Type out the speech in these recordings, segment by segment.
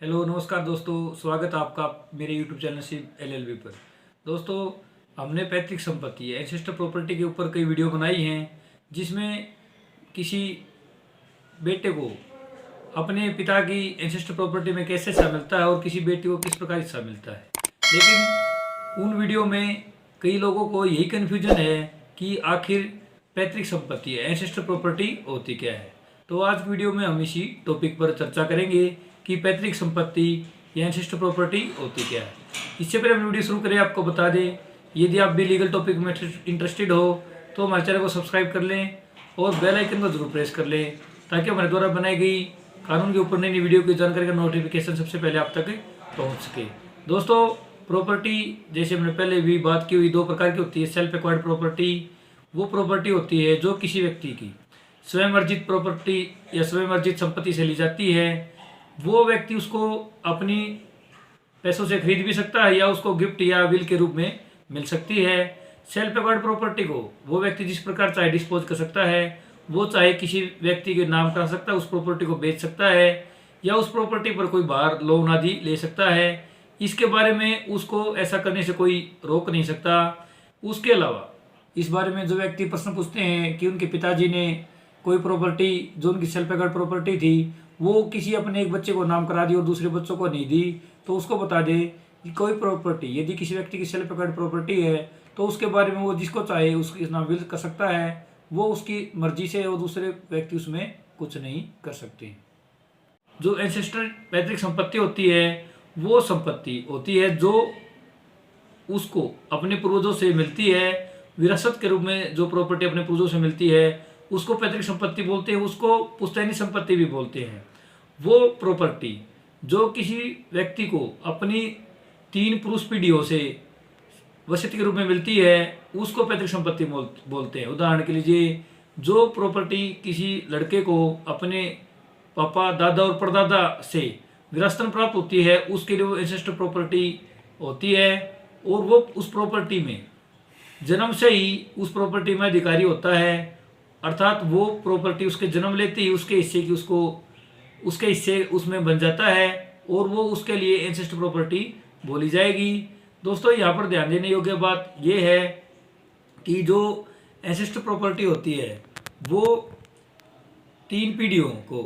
Hello नमस्कार दोस्तों, स्वागत है आपका मेरे यूट्यूब चैनल सिर्फ एलएलबी पर। दोस्तों, हमने पैतृक संपत्ति एंसेस्टर प्रॉपर्टी के ऊपर कई वीडियो बनाई हैं, जिसमें किसी बेटे को अपने पिता की एंसेस्टर प्रॉपर्टी में कैसे हिस्सा मिलता है और किसी बेटी को किस प्रकार हिस्सा मिलता है। लेकिन उन वीडियो में कई लोगों को यही कन्फ्यूजन है कि आखिर पैतृक संपत्ति एंसेस्टर प्रॉपर्टी होती क्या है। तो आज की वीडियो में हम इसी टॉपिक पर चर्चा करेंगे कि पैतृक संपत्ति या एंसेस्टर प्रॉपर्टी होती क्या है। इससे पहले हम वीडियो शुरू करें, आपको बता दें, यदि आप भी लीगल टॉपिक में इंटरेस्टेड हो तो हमारे चैनल को सब्सक्राइब कर लें और बेल आइकन को जरूर प्रेस कर लें, ताकि हमारे द्वारा बनाई गई कानून के ऊपर नई नई वीडियो की जानकारी का नोटिफिकेशन सबसे पहले आप तक पहुंच सके। दोस्तों, प्रॉपर्टी जैसे हमने पहले भी बात की हुई, दो प्रकार की होती है। सेल्फ एक्वायर्ड प्रॉपर्टी वो प्रॉपर्टी होती है जो किसी व्यक्ति की स्वयं अर्जित प्रॉपर्टी या स्वयं अर्जित संपत्ति से ली जाती है। वो व्यक्ति उसको अपनी पैसों से खरीद भी सकता है या उसको गिफ्ट या विल के रूप में मिल सकती है। सेल्फ एक्वायर्ड प्रॉपर्टी को वो व्यक्ति जिस प्रकार चाहे डिस्पोज कर सकता है, वो चाहे किसी व्यक्ति के नाम करा सकता है, उस प्रॉपर्टी को बेच सकता है या उस प्रॉपर्टी पर कोई बाहर लोन आदि ले सकता है। इसके बारे में उसको ऐसा करने से कोई रोक नहीं सकता। उसके अलावा इस बारे में जो व्यक्ति प्रश्न पूछते हैं कि उनके पिताजी ने कोई प्रॉपर्टी जो उनकी सेल्फ एक्वायर्ड प्रॉपर्टी थी वो किसी अपने एक बच्चे को नाम करा दी और दूसरे बच्चों को नहीं दी, तो उसको बता दे कि कोई प्रॉपर्टी यदि किसी व्यक्ति की सेल्फ एक्वायर्ड प्रॉपर्टी है तो उसके बारे में वो जिसको चाहे उसके नाम विल कर सकता है, वो उसकी मर्जी से, और दूसरे व्यक्ति उसमें कुछ नहीं कर सकते। जो एंसेस्टर पैतृक संपत्ति होती है वो संपत्ति होती है जो उसको अपने पूर्वजों से मिलती है, विरासत के रूप में जो प्रॉपर्टी अपने पूर्वजों से मिलती है उसको पैतृक संपत्ति बोलते हैं, उसको पुश्तैनी संपत्ति भी बोलते हैं। वो प्रॉपर्टी जो किसी व्यक्ति को अपनी 3 पुरुष पीढ़ियों से वसीयत के रूप में मिलती है उसको पैतृक संपत्ति बोलते हैं। उदाहरण के लिए, जो प्रॉपर्टी किसी लड़के को अपने पापा, दादा और परदादा से विरासतन प्राप्त होती है उसके लिए वो एंसेस्टर प्रॉपर्टी होती है। और वो उस प्रॉपर्टी में जन्म से ही उस प्रॉपर्टी में अधिकारी होता है, अर्थात वो प्रॉपर्टी उसके जन्म लेते ही उसके हिस्से उसमें बन जाता है और वो उसके लिए एंसेस्टर प्रॉपर्टी बोली जाएगी। दोस्तों, यहाँ पर ध्यान देने योग्य बात ये है कि जो एंसेस्टर प्रॉपर्टी होती है वो 3 पीढ़ियों को,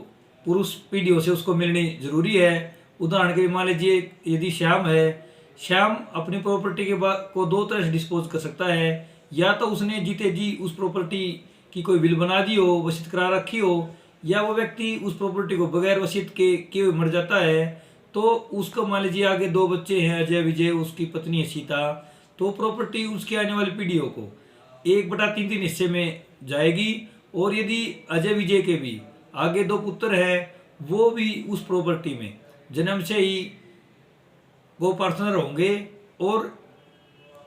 पुरुष पीढ़ियों से उसको मिलनी जरूरी है। उदाहरण के लिए मान लीजिए, यदि श्याम है, श्याम अपनी प्रॉपर्टी के बाद को 2 तरह से डिस्पोज कर सकता है। या तो उसने जीते जी उस प्रॉपर्टी की कोई विल बना दी हो, वसीयत करा रखी हो, या वो व्यक्ति उस प्रॉपर्टी को बगैर वसीयत के मर जाता है, तो उसको मान लीजिए आगे 2 बच्चे हैं, अजय विजय, उसकी पत्नी है सीता, तो प्रॉपर्टी उसकी आने वाली पीढ़ियों को 1/3 हिस्से में जाएगी। और यदि अजय विजय के भी आगे 2 पुत्र हैं, वो भी उस प्रॉपर्टी में जन्म से ही वो पार्टनर होंगे और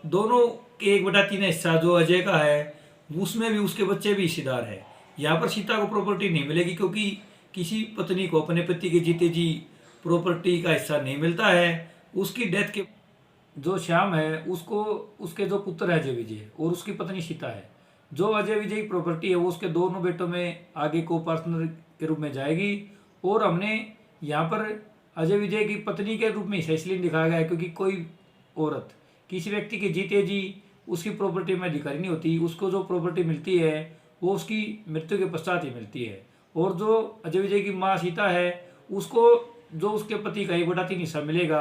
दोनों के 1/3 हिस्सा जो अजय का है उसमें भी उसके बच्चे भी हिस्सेदार है। यहाँ पर सीता को प्रॉपर्टी नहीं मिलेगी, क्योंकि किसी पत्नी को अपने पति के जीते जी प्रॉपर्टी का हिस्सा नहीं मिलता है। उसकी डेथ के जो श्याम है उसको उसके 2 पुत्र है अजय विजय और उसकी पत्नी सीता है। जो अजय विजय की प्रॉपर्टी है वो उसके दोनों बेटों में आगे को पार्टनर के रूप में जाएगी। और हमने यहाँ पर अजय विजय की पत्नी के रूप में हिस्सा इसलिए दिखाया गया है क्योंकि कोई औरत किसी व्यक्ति के जीते जी उसकी प्रॉपर्टी में अधिकारी नहीं होती। उसको जो प्रॉपर्टी मिलती है वो उसकी मृत्यु के पश्चात ही मिलती है। और जो अजय विजय की माँ सीता है उसको जो उसके पति का 1/3 हिस्सा मिलेगा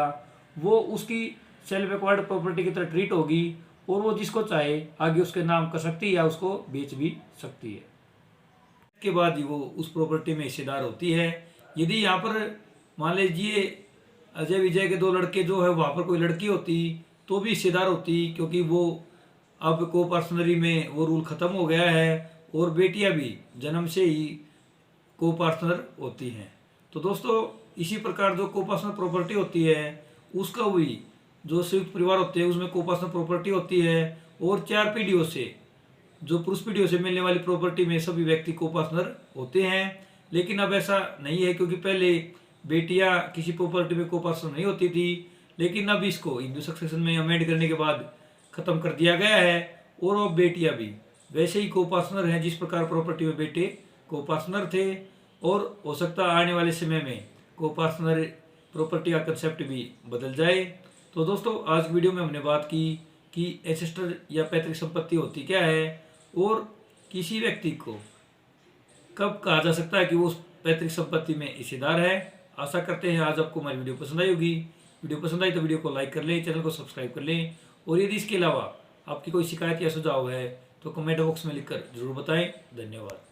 वो उसकी सेल्फ एक्वायर्ड प्रॉपर्टी की तरह ट्रीट होगी और वो जिसको चाहे आगे उसके नाम कर सकती है या उसको बेच भी सकती है। इसके बाद ही वो उस प्रॉपर्टी में हिस्सेदार होती है। यदि यहाँ पर मान लीजिए अजय विजय के 2 लड़के जो है वहाँ पर कोई लड़की होती तो भी हिस्सेदार होती, क्योंकि वो अब को पर्सनली में वो रूल खत्म हो गया है और बेटियां भी जन्म से ही को पार्टनर होती हैं। तो दोस्तों, इसी प्रकार जो को पर्सनल प्रॉपर्टी होती है उसका भी जो संयुक्त परिवार होते हैं उसमें को पर्सनल प्रॉपर्टी होती है। और 4 पीढ़ियों से, जो पुरुष पीढ़ियों से मिलने वाली प्रॉपर्टी में सभी व्यक्ति को पार्टनर होते हैं। लेकिन अब ऐसा नहीं है, क्योंकि पहले बेटियां किसी प्रॉपर्टी में को पर्सनल नहीं होती थी, लेकिन अब इसको हिंदू सक्सेशन में अमेंड करने के बाद खत्म कर दिया गया है। और अब बेटियां भी वैसे ही को पार्टनर हैं जिस प्रकार प्रॉपर्टी में बेटे को पार्टनर थे। और हो सकता है आने वाले समय में को पार्टनर प्रॉपर्टी का कंसेप्ट भी बदल जाए। तो दोस्तों आज की वीडियो में हमने बात की कि एंसेस्टर या पैतृक संपत्ति होती क्या है और किसी व्यक्ति को कब कहा जा सकता है कि वो उस पैतृक संपत्ति में हिस्सेदार है। आशा करते हैं आज आपको हमारी वीडियो पसंद आई होगी। वीडियो पसंद आई तो वीडियो को लाइक कर लें, चैनल को सब्सक्राइब कर लें और यदि इसके अलावा आपकी कोई शिकायत या सुझाव है तो कमेंट बॉक्स में लिखकर जरूर बताएं। धन्यवाद।